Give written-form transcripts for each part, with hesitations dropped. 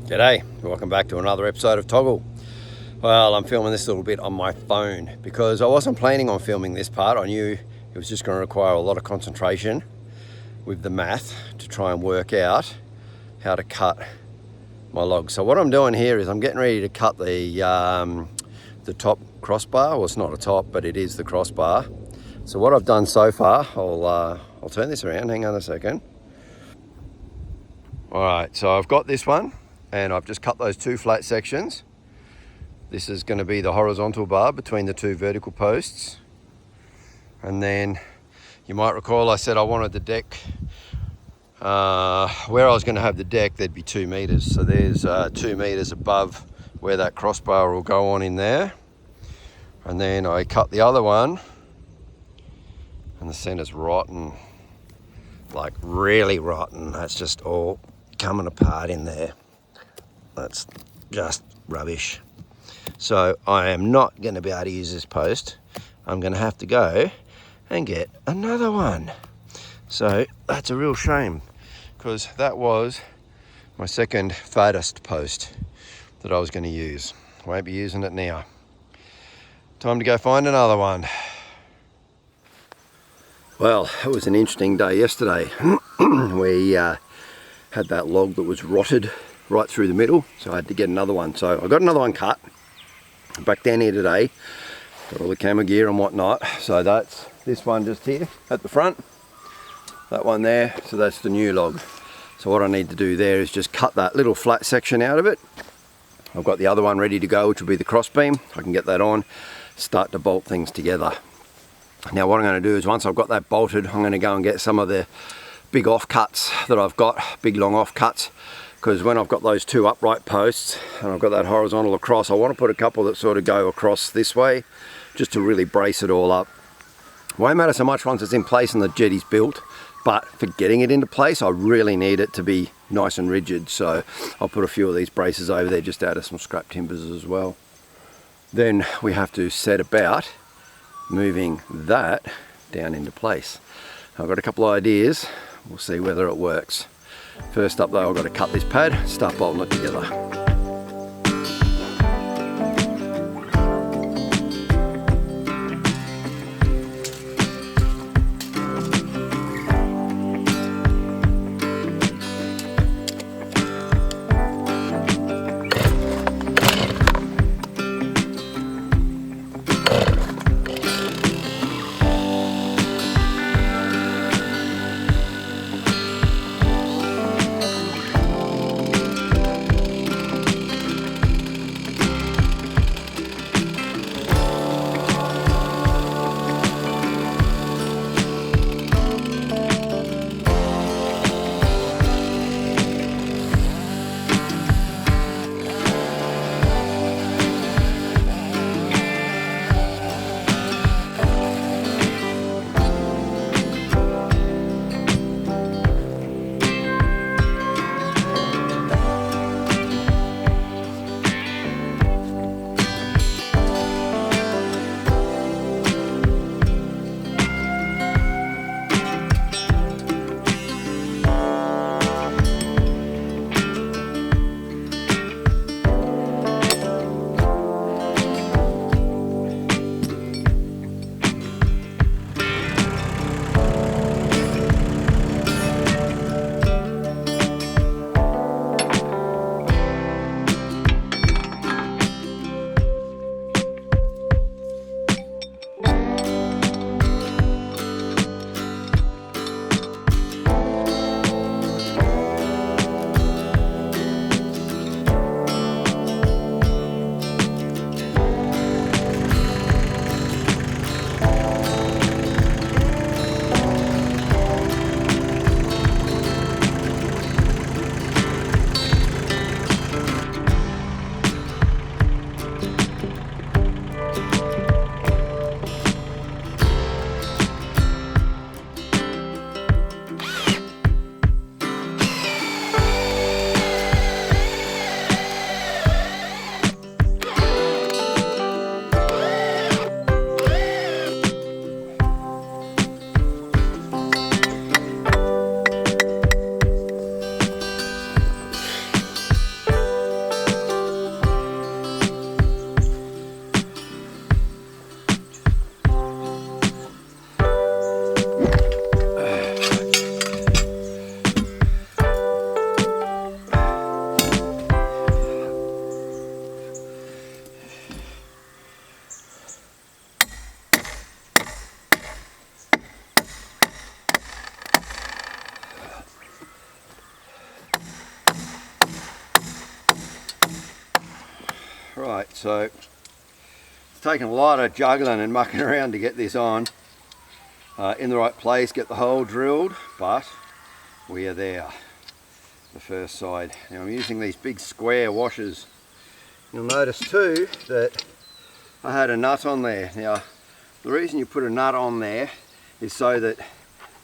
G'day, welcome back to another episode of TOGL. Well, I'm filming this a little bit on my phone because I wasn't planning on filming this part. I knew it was just going to require a lot of concentration with the math to try and work out how to cut my log. So what I'm doing here is I'm getting ready to cut the top crossbar. Well, it's not a top, but it is the crossbar. So what I've done so far, I'll turn this around, hang on a second. All right, so I've got this one and I've just cut those two flat sections. This is going to be the horizontal bar between the two vertical posts. And then you might recall I said I wanted the deck, where I was going to have the deck, there'd be 2 meters. So there's 2 meters above where that crossbar will go on in there. And then I cut the other one and the center's rotten, like really rotten. That's just all coming apart in there. That's just rubbish. So I am not going to be able to use this post. I'm going to have to go and get another one. So that's a real shame because that was my second fattest post that I was going to use. I won't be using it now. Time to go find another one. Well, it was an interesting day yesterday. We had that log that was rotted right through the middle, so I had to get another one. So I got another one cut. Back down here today, got all the camera gear and whatnot. So that's this one just here at the front, that one there, so that's the new log. So what I need to do there is just cut that little flat section out of it. I've got the other one ready to go, which will be the crossbeam. I can get that on, start to bolt things together. Now what I'm going to do is once I've got that bolted, I'm going to go and get some of the big offcuts that I've got, big long offcuts, because when I've got those two upright posts and I've got that horizontal across, I want to put a couple that sort of go across this way just to really brace it all up. It won't matter so much once it's in place and the jetty's built, but for getting it into place I really need it to be nice and rigid, so I'll put a few of these braces over there just out of some scrap timbers as well. Then we have to set about moving that down into place. I've got a couple of ideas, we'll see whether it works. First up though, I've got to cut this pad, start bolting it together. Right, so it's taken a lot of juggling and mucking around to get this on in the right place, get the hole drilled, but we are there. The first side. Now I'm using these big square washers. You'll notice too that I had a nut on there. Now the reason you put a nut on there is so that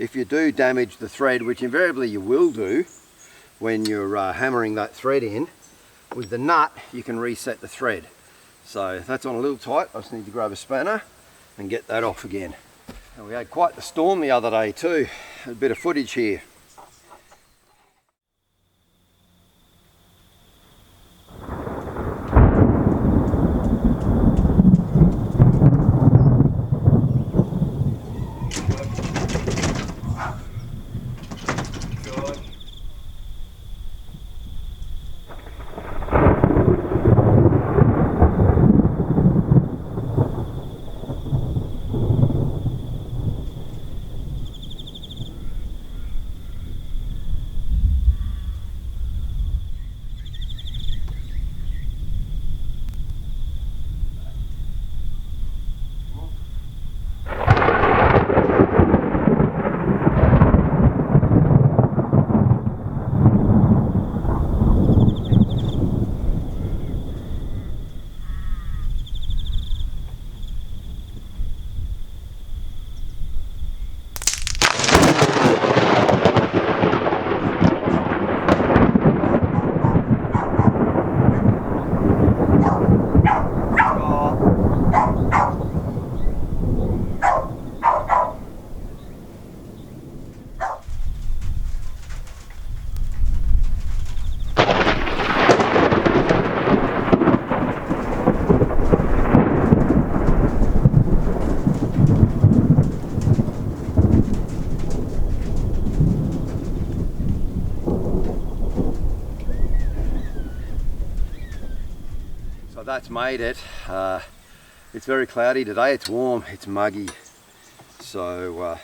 if you do damage the thread, which invariably you will do when you're hammering that thread in, with the nut you can reset the thread. So that's on a little tight. I just need to grab a spanner and get that off again. And we had quite the storm the other day too. A bit of footage here. That's made it. It's very cloudy today, it's warm, it's muggy, so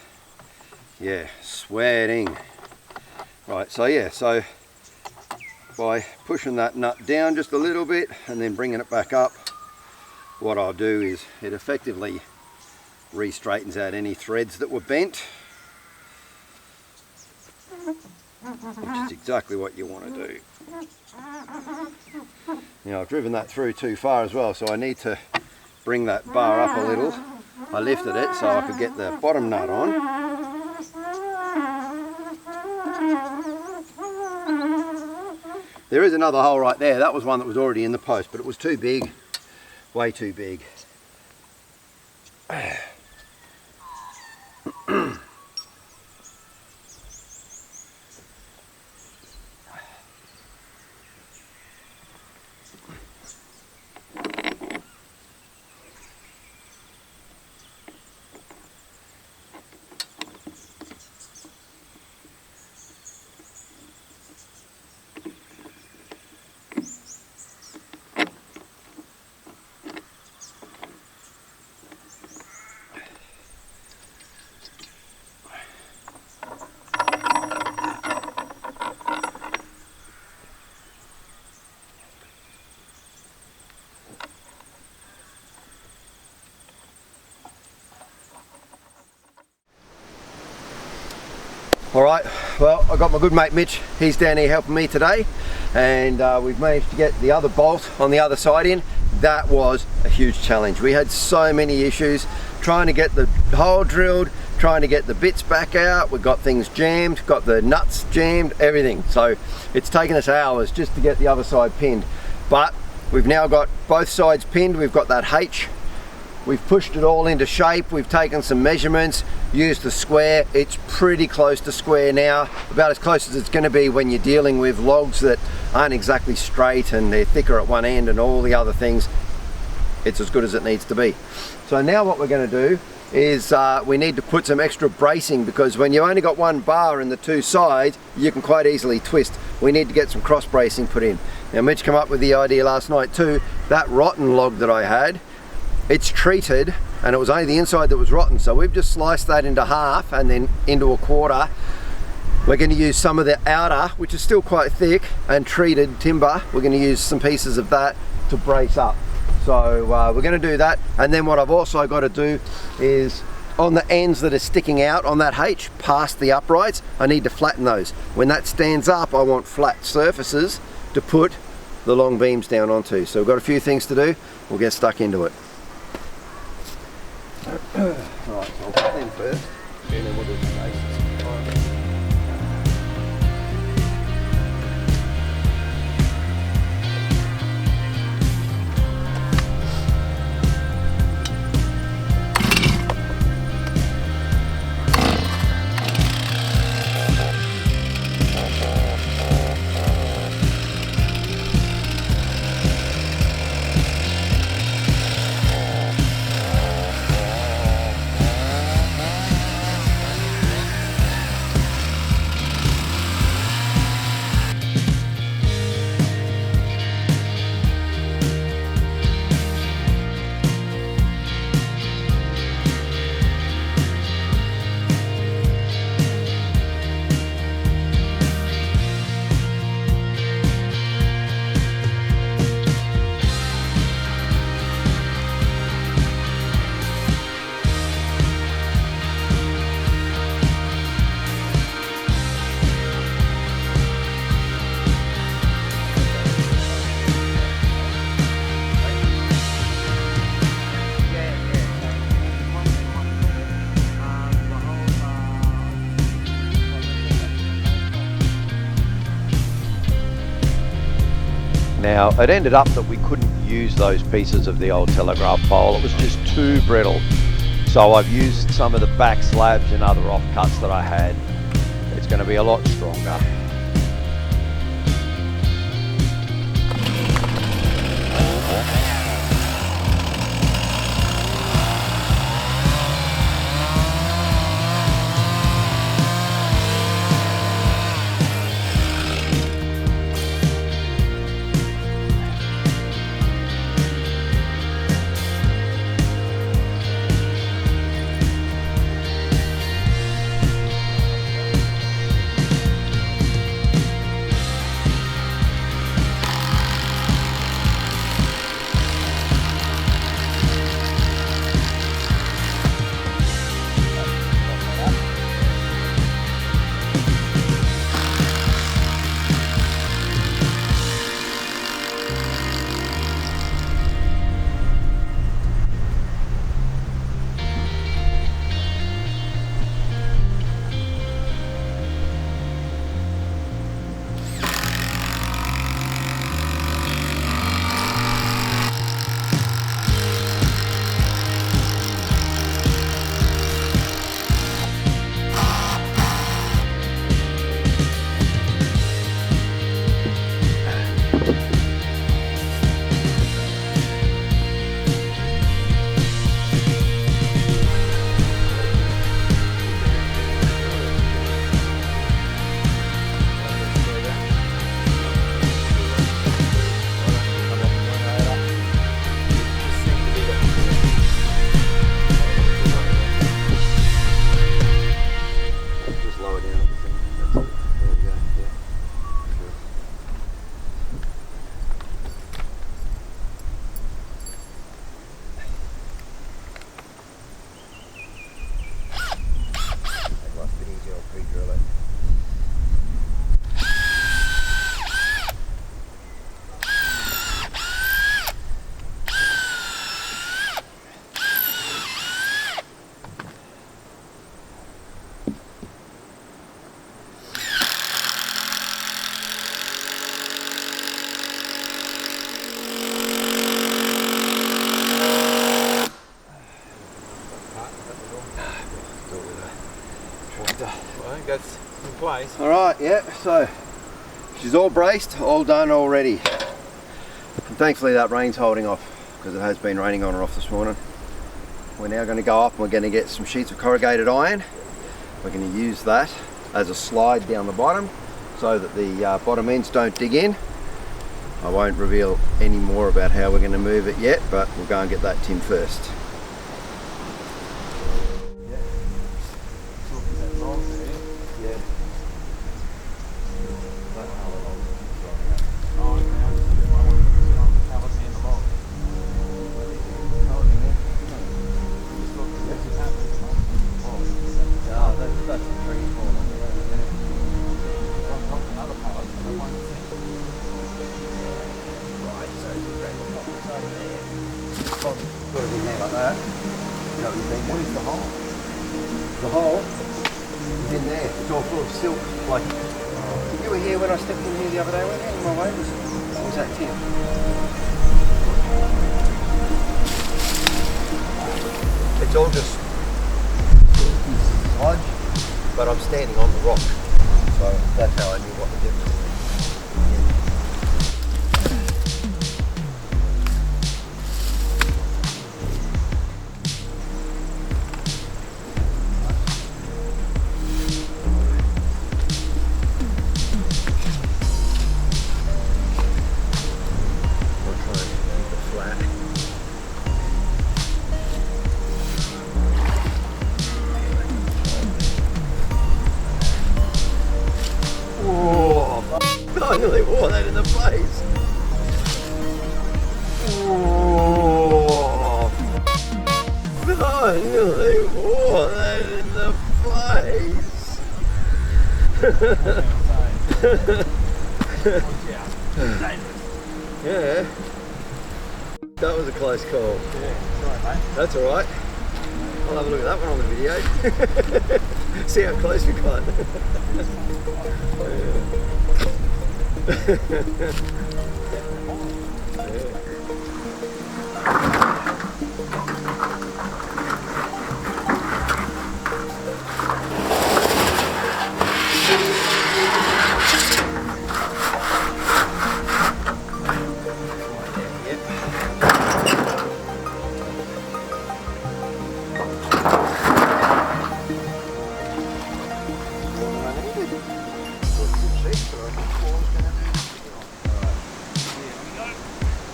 yeah, sweating. Right, so yeah, so by pushing that nut down just a little bit and then bringing it back up, what I'll do is it effectively re-straightens out any threads that were bent, which is exactly what you want to do. Now I've driven that through too far as well, so I need to bring that bar up a little. I lifted it so I could get the bottom nut on. There is another hole right there. That was one that was already in the post, but it was too big, way too big. Alright, well I got my good mate Mitch, he's down here helping me today, and we've managed to get the other bolt on the other side in. That was a huge challenge. We had so many issues trying to get the hole drilled, trying to get the bits back out. We got things jammed, got the nuts jammed, everything. So it's taken us hours just to get the other side pinned. But we've now got both sides pinned. We've got that H. We've pushed it all into shape. We've taken some measurements, used the square. It's pretty close to square now, about as close as it's going to be when you're dealing with logs that aren't exactly straight and they're thicker at one end and all the other things. It's as good as it needs to be. So now what we're going to do is we need to put some extra bracing, because when you only got one bar in the two sides, you can quite easily twist. We need to get some cross bracing put in. Now Mitch came up with the idea last night too. That rotten log that I had, it's treated and it was only the inside that was rotten, so we've just sliced that into half and then into a quarter. We're going to use some of the outer, which is still quite thick and treated timber. We're going to use some pieces of that to brace up. So we're going to do that, and then what I've also got to do is on the ends that are sticking out on that H past the uprights, I need to flatten those. When that stands up, I want flat surfaces to put the long beams down onto. So we've got a few things to do. We'll get stuck into it. Right, so I'll put them first, and then we'll do the bases. Now, it ended up that we couldn't use those pieces of the old telegraph pole. It was just too brittle. So I've used some of the back slabs and other offcuts that I had. It's going to be a lot stronger. That's in place. Alright, yeah, so she's all braced, all done already. And thankfully that rain's holding off, because it has been raining on and off this morning. We're now going to go up and we're going to get some sheets of corrugated iron. We're going to use that as a slide down the bottom so that the bottom ends don't dig in. I won't reveal any more about how we're going to move it yet, but we'll go and get that tin first. like that. You know what you think? What is the hole? The hole is in there. It's all full of silk. Like, you were here when I stepped in here the other day, weren't you? In my way, what was that, Tim? It's all just sludge, but I'm standing on the rock, so that's how I knew what to do. I nearly wore that in the face. Oh, I nearly wore that in the face. Yeah, that was a close call. Yeah, sorry mate. That's alright. I'll have a look at that one on the video. See how close we got.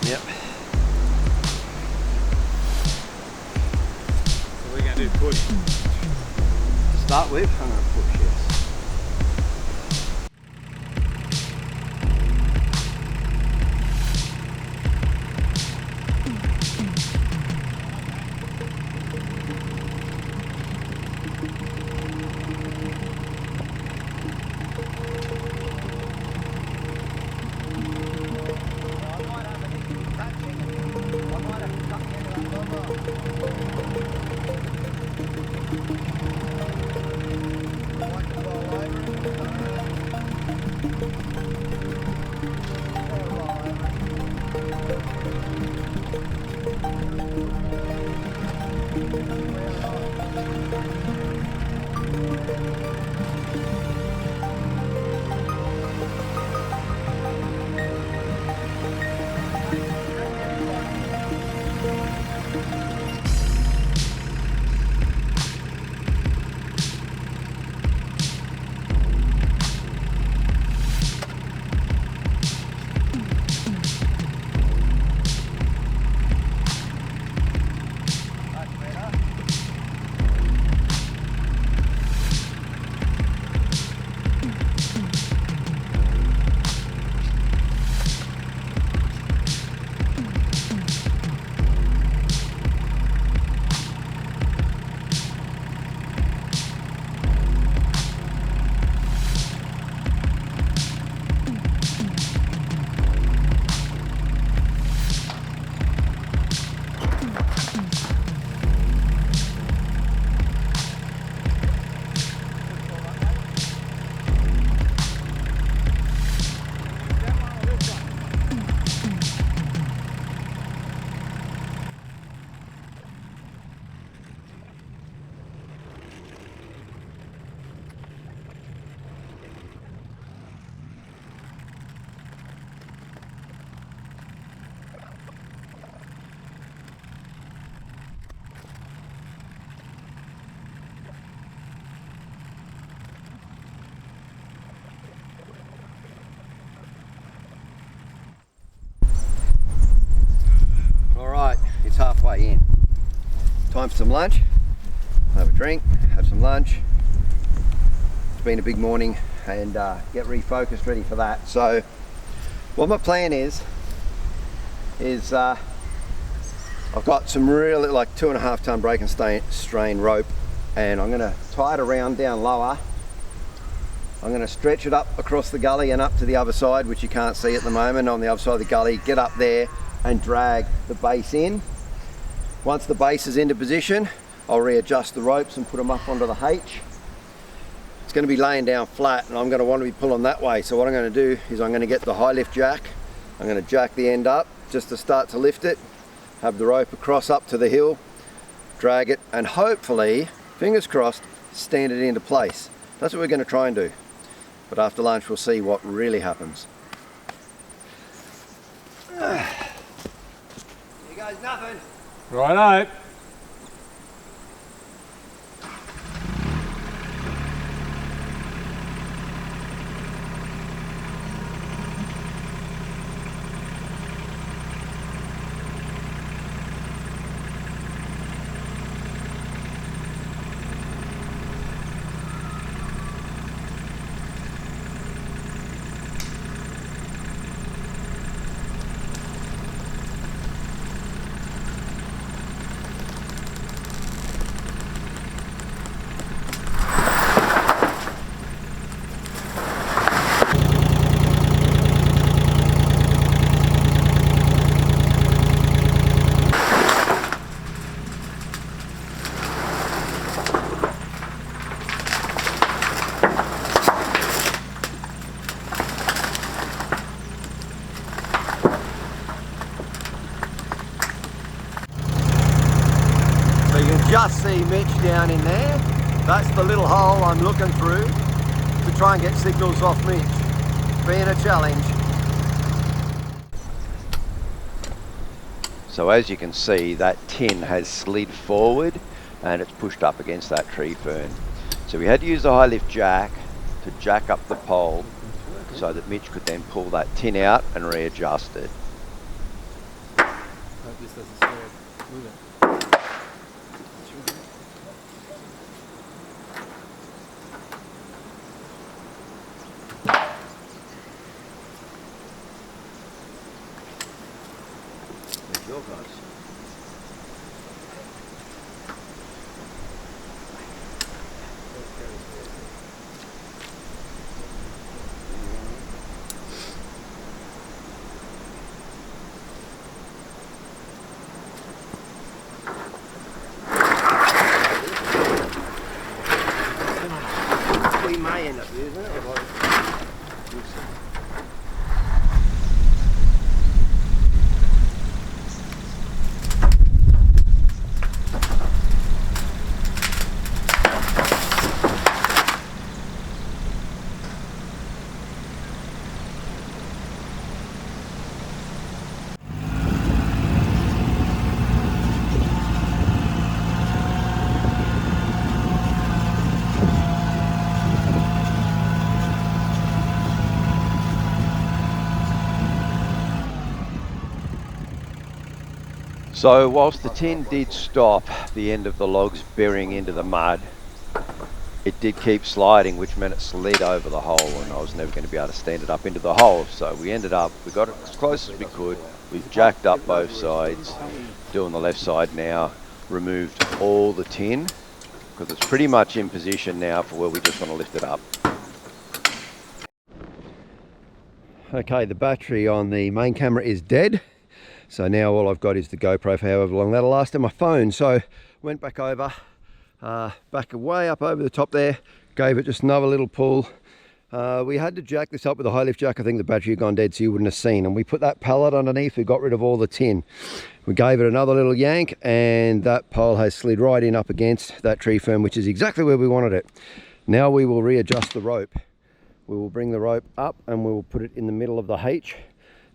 Yep. So we're going to do push. To start with, I'm going to push, yes. Alright, it's halfway in. Time for some lunch. Have a drink, have some lunch. It's been a big morning and get refocused, ready for that. So what my plan is I've got some really like 2.5 ton break and strain rope, and I'm going to tie it around down lower. I'm going to stretch it up across the gully and up to the other side, which you can't see at the moment, on the other side of the gully, get up there and drag the base in. Once the base is into position, I'll readjust the ropes and put them up onto the H. It's going to be laying down flat and I'm going to want to be pulling that way. So what I'm going to do is I'm going to get the high lift jack. I'm going to jack the end up just to start to lift it, have the rope across up to the hill, drag it, and hopefully, fingers crossed, stand it into place. That's what we're going to try and do. But after lunch we'll see what really happens. Here goes nothing. Righto. So you can just see Mitch down in there. That's the little hole I'm looking through to try and get signals off Mitch. Being a challenge. So as you can see, that tin has slid forward and it's pushed up against that tree fern. So we had to use the high lift jack to jack up the pole so that Mitch could then pull that tin out and readjust it. Hope this doesn't spread. Move it. There's your guys. We may end up using it. So whilst the tin did stop the end of the logs burying into the mud, it did keep sliding, which meant it slid over the hole and I was never going to be able to stand it up into the hole. So we got it as close as we could. We've jacked up both sides, doing the left side now, removed all the tin because it's pretty much in position now for where we just want to lift it up. Okay, the battery on the main camera is dead. So now all I've got is the GoPro for however long that'll last, and my phone. So went back over, back way up over the top there, gave it just another little pull. We had to jack this up with a high lift jack. I think the battery had gone dead so you wouldn't have seen. And we put that pallet underneath, we got rid of all the tin. We gave it another little yank and that pole has slid right in up against that tree fern, which is exactly where we wanted it. Now we will readjust the rope. We will bring the rope up and we will put it in the middle of the H.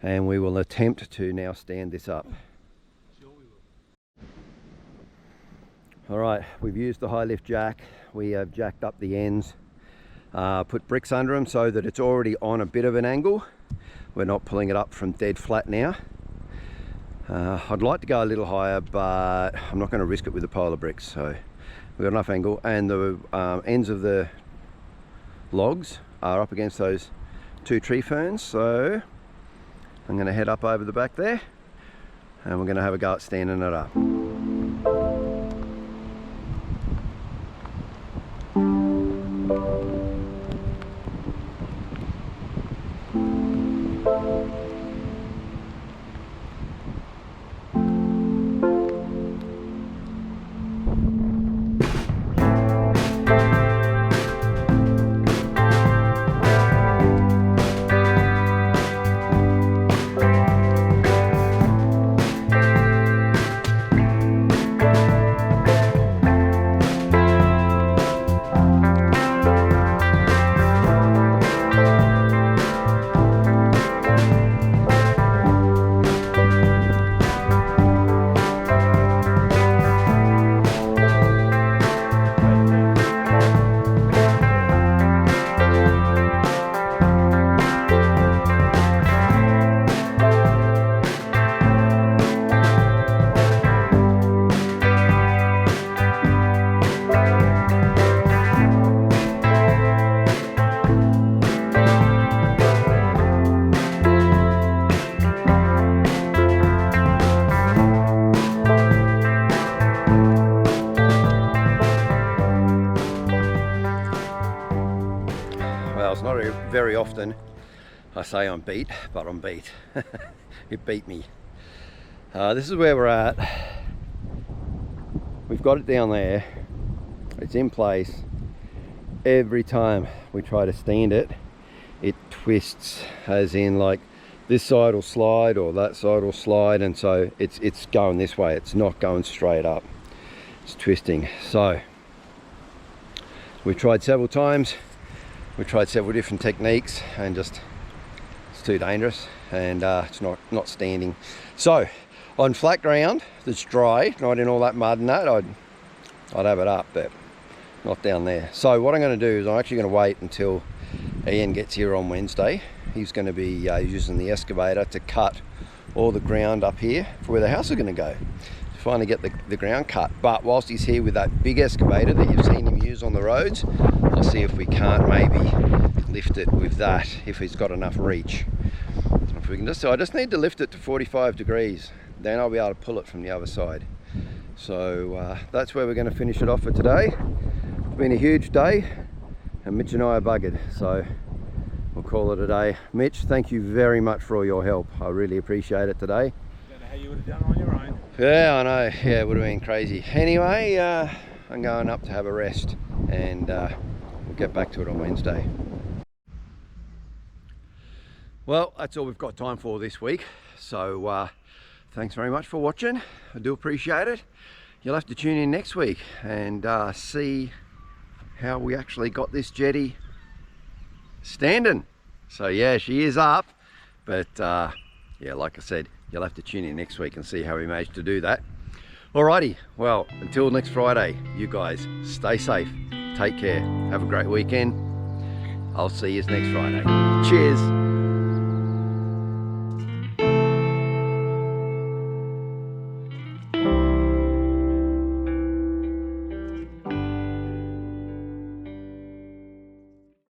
And we will attempt to now stand this up. All right, we've used the high lift jack. We have jacked up the ends, put bricks under them so that it's already on a bit of an angle. We're not pulling it up from dead flat now. I'd like to go a little higher, but I'm not going to risk it with the pile of bricks. So we've got enough angle, and the ends of the logs are up against those two tree ferns. So I'm going to head up over the back there and we're going to have a go at standing it up. I say I'm beat, but I'm beat. It beat me. This is where we're at. We've got it down there. It's in place. Every time we try to stand it, it twists, as in like this side will slide or that side will slide, and so it's going this way. It's not going straight up. It's twisting. So we've tried several times. We tried several different techniques, and just it's too dangerous, and it's not standing. So on flat ground that's dry, not in all that mud and that, I'd have it up, but not down there. So what I'm going to do is I'm actually going to wait until Ian gets here on Wednesday. He's going to be using the excavator to cut all the ground up here for where the house is going to go, to finally get the ground cut. But whilst he's here with that big excavator that you've seen him use on the roads, I'll see if we can't maybe lift it with that, if he's got enough reach. If we can I just need to lift it to 45 degrees, then I'll be able to pull it from the other side. So that's where we're going to finish it off for today. It's been a huge day, and Mitch and I are buggered, so we'll call it a day. Mitch, thank you very much for all your help. I really appreciate it today. Don't know how you would have done it on your own. Yeah, I know. Yeah, it would have been crazy. Anyway, I'm going up to have a rest, and we'll get back to it on Wednesday. Well, that's all we've got time for this week. So thanks very much for watching. I do appreciate it. You'll have to tune in next week and see how we actually got this jetty standing. So yeah, she is up, but yeah, like I said, you'll have to tune in next week and see how we managed to do that. Alrighty, well, until next Friday, you guys stay safe, take care, have a great weekend. I'll see you next Friday. Cheers.